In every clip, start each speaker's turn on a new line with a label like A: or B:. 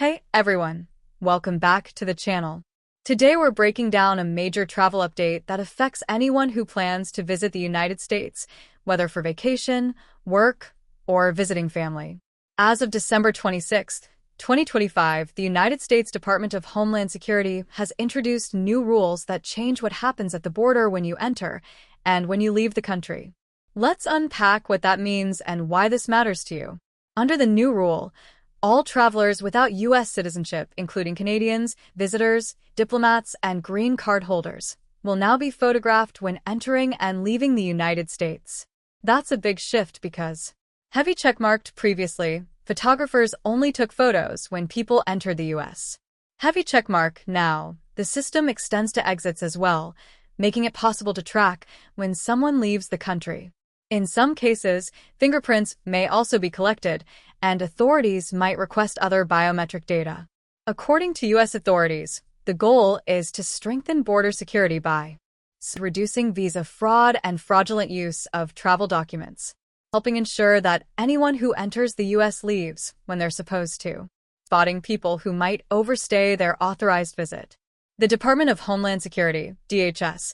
A: Hey everyone, welcome back to the channel. Today we're breaking down a major travel update that affects anyone who plans to visit the United States, whether for vacation, work, or visiting family. As of December 26, 2025, the United States Department of Homeland Security has introduced new rules that change what happens at the border when you enter and when you leave the country. Let's unpack what that means and why this matters to you. Under the new rule, all travelers without U.S. citizenship, including Canadians, visitors, diplomats, and green card holders, will now be photographed when entering and leaving the United States. That's a big shift because, heavy checkmarked previously, photographers only took photos when people entered the U.S. Heavy checkmark now, the system extends to exits as well, making it possible to track when someone leaves the country. In some cases, fingerprints may also be collected, and authorities might request other biometric data. According to U.S. authorities, the goal is to strengthen border security by reducing visa fraud and fraudulent use of travel documents, helping ensure that anyone who enters the U.S. leaves when they're supposed to, spotting people who might overstay their authorized visit. The Department of Homeland Security, DHS,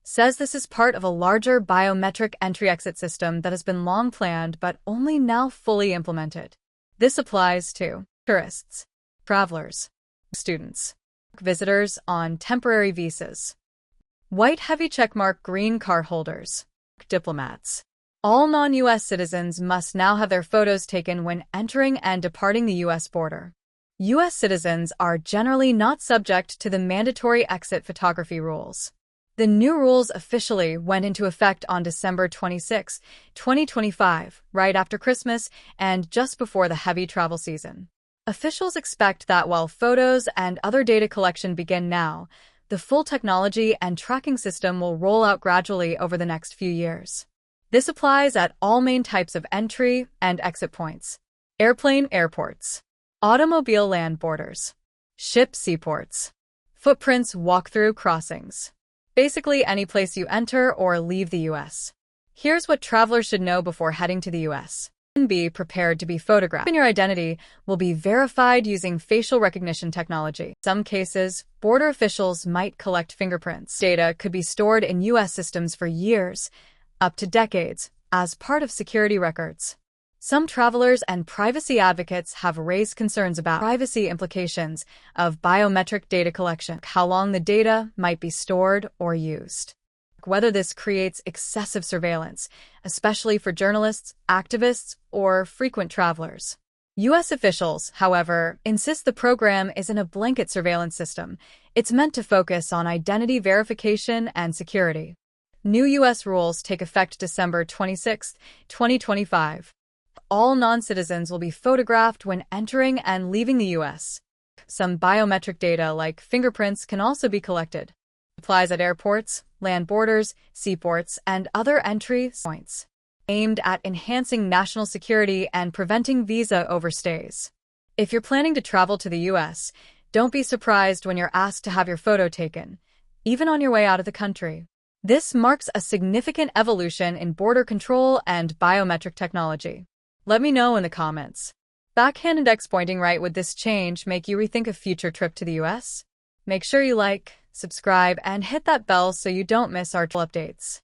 A: says this is part of a larger biometric entry-exit system that has been long planned but only now fully implemented. This applies to tourists, travelers, students, visitors on temporary visas, white heavy checkmark green card holders, diplomats. All non-U.S. citizens must now have their photos taken when entering and departing the U.S. border. U.S. citizens are generally not subject to the mandatory exit photography rules. The new rules officially went into effect on December 26, 2025, right after Christmas and just before the heavy travel season. Officials expect that while photos and other data collection begin now, the full technology and tracking system will roll out gradually over the next few years. This applies at all main types of entry and exit points: airplane airports, automobile land borders, ship seaports, footprints walk-through crossings. Basically any place you enter or leave the U.S. Here's what travelers should know before heading to the U.S. Be prepared to be photographed. Your identity will be verified using facial recognition technology. In some cases, border officials might collect fingerprints. Data could be stored in U.S. systems for years, up to decades, as part of security records. Some travelers and privacy advocates have raised concerns about privacy implications of biometric data collection, how long the data might be stored or used, whether this creates excessive surveillance, especially for journalists, activists, or frequent travelers. U.S. officials, however, insist the program isn't a blanket surveillance system. It's meant to focus on identity verification and security. New U.S. rules take effect December 26, 2025. All non-citizens will be photographed when entering and leaving the U.S. Some biometric data like fingerprints can also be collected. Applies at airports, land borders, seaports, and other entry points, aimed at enhancing national security and preventing visa overstays. If you're planning to travel to the U.S., don't be surprised when you're asked to have your photo taken, even on your way out of the country. This marks a significant evolution in border control and biometric technology. Let me know in the comments. Backhand index pointing right, would this change make you rethink a future trip to the U.S.? Make sure you like, subscribe, and hit that bell so you don't miss our updates.